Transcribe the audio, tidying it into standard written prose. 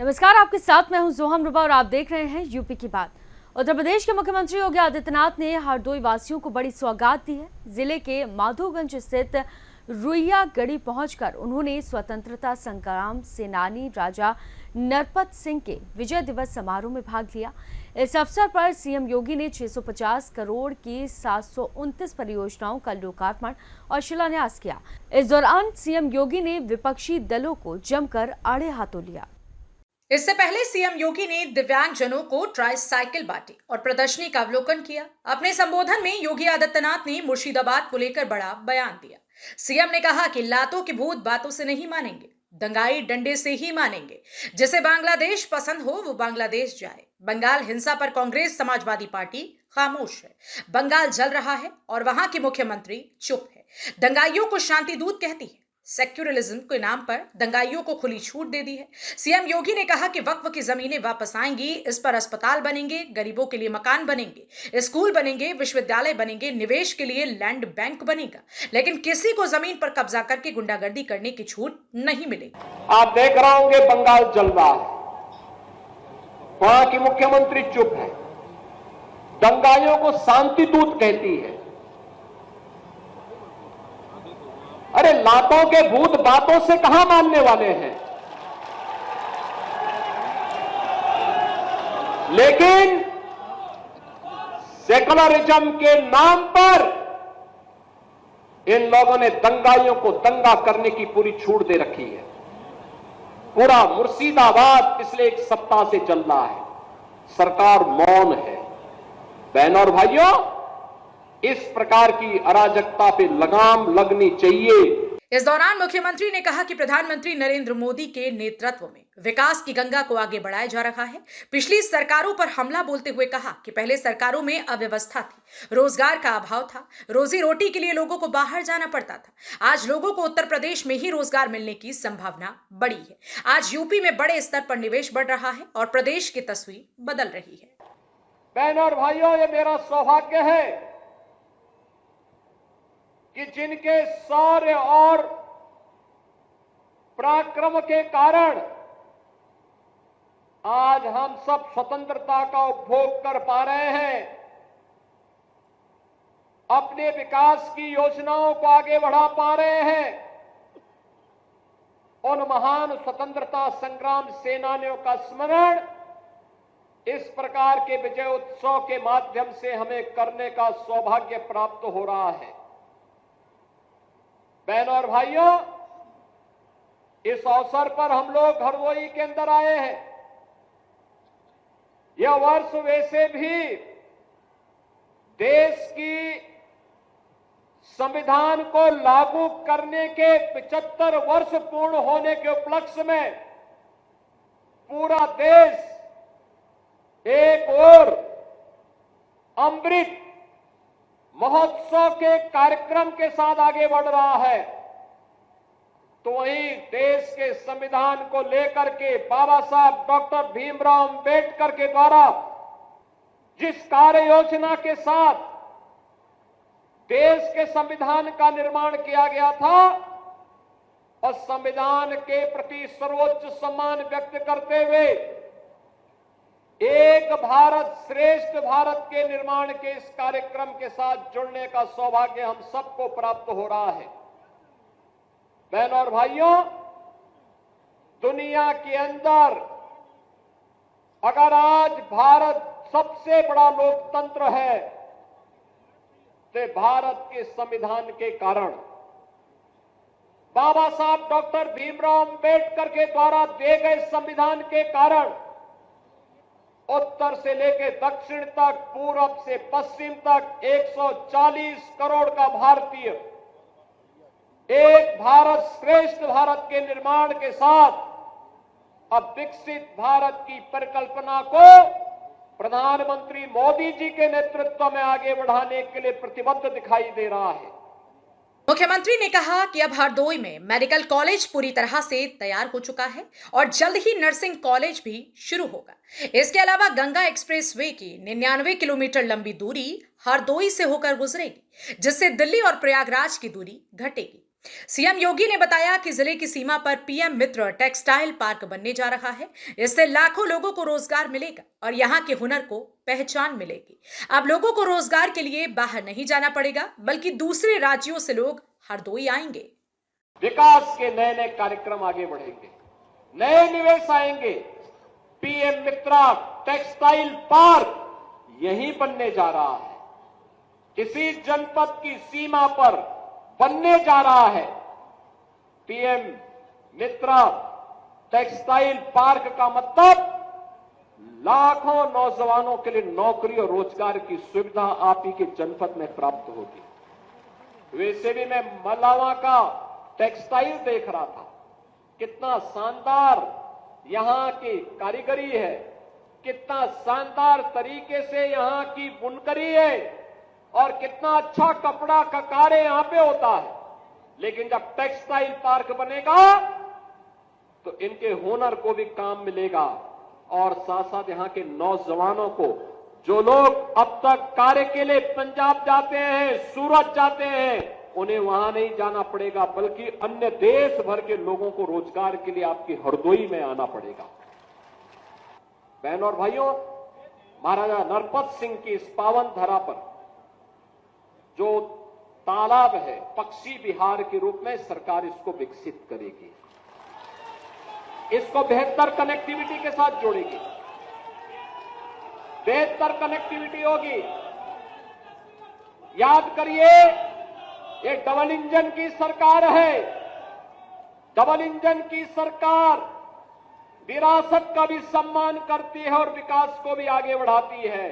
नमस्कार, आपके साथ मैं हूं जोहम रुबा और आप देख रहे हैं यूपी की बात। उत्तर प्रदेश के मुख्यमंत्री योगी आदित्यनाथ ने हरदोई वासियों को बड़ी सौगात दी है। जिले के माधोगंज स्थित रुइया गढ़ी पहुंचकर उन्होंने स्वतंत्रता संग्राम सेनानी राजा नरपत सिंह के विजय दिवस समारोह में भाग लिया। इस अवसर पर सीएम योगी ने 650 करोड़ की 729 परियोजनाओं का लोकार्पण और शिलान्यास किया। इस दौरान सीएम योगी ने विपक्षी दलों को जमकर आड़े हाथों लिया। इससे पहले सीएम योगी ने दिव्यांगजनों को ट्राईसाइकिल बांटी और प्रदर्शनी का अवलोकन किया। अपने संबोधन में योगी आदित्यनाथ ने मुर्शिदाबाद को लेकर बड़ा बयान दिया। सीएम ने कहा कि लातों के भूत बातों से नहीं मानेंगे, दंगाई डंडे से ही मानेंगे। जिसे बांग्लादेश पसंद हो वो बांग्लादेश जाए। बंगाल हिंसा पर कांग्रेस समाजवादी पार्टी खामोश है। बंगाल जल रहा है और वहां के मुख्यमंत्री चुप है। दंगाइयों को शांति दूत कहती है। सेक्युलरिज्म के नाम पर दंगाइयों को खुली छूट दे दी है। सीएम योगी ने कहा कि वक्फ की जमीनें वापस आएंगी, इस पर अस्पताल बनेंगे, गरीबों के लिए मकान बनेंगे, स्कूल बनेंगे, विश्वविद्यालय बनेंगे, निवेश के लिए लैंड बैंक बनेगा, लेकिन किसी को जमीन पर कब्जा करके गुंडागर्दी करने की छूट नहीं मिलेगी। आप देख रहे होंगे बंगाल जल रहा है, वहां की मुख्यमंत्री चुप है, दंगाइयों को शांति दूत कहती है। अरे लातों के भूत बातों से कहां मानने वाले हैं। लेकिन सेकुलरिज्म के नाम पर इन लोगों ने दंगाइयों को दंगा करने की पूरी छूट दे रखी है। पूरा मुर्शिदाबाद पिछले एक सप्ताह से चल रहा है, सरकार मौन है। बहनों और भाइयों, इस प्रकार की अराजकता पे लगाम लगनी चाहिए। इस दौरान मुख्यमंत्री ने कहा कि प्रधानमंत्री नरेंद्र मोदी के नेतृत्व में विकास की गंगा को आगे बढ़ाया जा रहा है। पिछली सरकारों पर हमला बोलते हुए कहा कि पहले सरकारों में अव्यवस्था थी, रोजगार का अभाव था, रोजी रोटी के लिए लोगों को बाहर जाना पड़ता था। आज लोगों को उत्तर प्रदेश में ही रोजगार मिलने की संभावना बड़ी है। आज यूपी में बड़े स्तर पर निवेश बढ़ रहा है और प्रदेश की तस्वीर बदल रही है। बहनों और भाइयों, ये मेरा सौभाग्य है कि जिनके शौर्य और पराक्रम के कारण आज हम सब स्वतंत्रता का उपभोग कर पा रहे हैं, अपने विकास की योजनाओं को आगे बढ़ा पा रहे हैं। उन महान स्वतंत्रता संग्राम सेनानियों का स्मरण इस प्रकार के विजय उत्सव के माध्यम से हमें करने का सौभाग्य प्राप्त हो रहा है। बहनों और भाइयों, इस अवसर पर हम लोग हरदोई के अंदर आए हैं। यह वर्ष वैसे भी देश की संविधान को लागू करने के 75 वर्ष पूर्ण होने के उपलक्ष्य में पूरा देश एक ओर अमृत महोत्सव के कार्यक्रम के साथ आगे बढ़ रहा है, तो वहीं देश के संविधान को लेकर के बाबा साहब डॉक्टर भीमराव अंबेडकर के द्वारा जिस कार्य योजना के साथ देश के संविधान का निर्माण किया गया था और संविधान के प्रति सर्वोच्च सम्मान व्यक्त करते हुए एक भारत श्रेष्ठ भारत के निर्माण के इस कार्यक्रम के साथ जुड़ने का सौभाग्य हम सबको प्राप्त हो रहा है। बहनों और भाइयों, दुनिया के अंदर अगर आज भारत सबसे बड़ा लोकतंत्र है तो भारत के संविधान के कारण, बाबा साहब डॉक्टर भीमराव अंबेडकर के द्वारा दिए गए संविधान के कारण उत्तर से लेकर दक्षिण तक, पूरब से पश्चिम तक 140 करोड़ का भारतीय एक भारत श्रेष्ठ भारत के निर्माण के साथ अब विकसित भारत की परिकल्पना को प्रधानमंत्री मोदी जी के नेतृत्व में आगे बढ़ाने के लिए प्रतिबद्ध दिखाई दे रहा है। मुख्यमंत्री ने कहा कि अब हरदोई में मेडिकल कॉलेज पूरी तरह से तैयार हो चुका है और जल्द ही नर्सिंग कॉलेज भी शुरू होगा। इसके अलावा गंगा एक्सप्रेसवे की 99 किलोमीटर लंबी दूरी हरदोई से होकर गुजरेगी, जिससे दिल्ली और प्रयागराज की दूरी घटेगी। सीएम योगी ने बताया कि जिले की सीमा पर पीएम मित्र टेक्सटाइल पार्क बनने जा रहा है। इससे लाखों लोगों को रोजगार मिलेगा और यहाँ के हुनर को पहचान मिलेगी। अब लोगों को रोजगार के लिए बाहर नहीं जाना पड़ेगा, बल्कि दूसरे राज्यों से लोग हरदोई आएंगे। विकास के नए नए कार्यक्रम आगे बढ़ेंगे, नए निवेश आएंगे। पीएम मित्रा टेक्सटाइल पार्क यहीं बनने जा रहा है, किसी जनपद की सीमा पर बनने जा रहा है। पीएम मित्रा टेक्सटाइल पार्क का मतलब लाखों नौजवानों के लिए नौकरी और रोजगार की सुविधा आप ही के जनपद में प्राप्त होगी। वैसे भी मैं मलावा का टेक्सटाइल देख रहा था, कितना शानदार यहां की कारीगरी है, कितना शानदार तरीके से यहां की बुनकरी है और कितना अच्छा कपड़ा का कार्य यहां पे होता है। लेकिन जब टेक्सटाइल पार्क बनेगा तो इनके हुनर को भी काम मिलेगा और साथ साथ यहां के नौजवानों को, जो लोग अब तक कार्य के लिए पंजाब जाते हैं, सूरत जाते हैं, उन्हें वहां नहीं जाना पड़ेगा, बल्कि अन्य देश भर के लोगों को रोजगार के लिए आपकी हरदोई में आना पड़ेगा। बहनों और भाइयों, महाराजा नरपत सिंह की इस पावन धरा पर जो तालाब है, पक्षी विहार के रूप में सरकार इसको विकसित करेगी, इसको बेहतर कनेक्टिविटी के साथ जोड़ेगी, बेहतर कनेक्टिविटी होगी। याद करिए, ये डबल इंजन की सरकार है। डबल इंजन की सरकार विरासत का भी सम्मान करती है और विकास को भी आगे बढ़ाती है।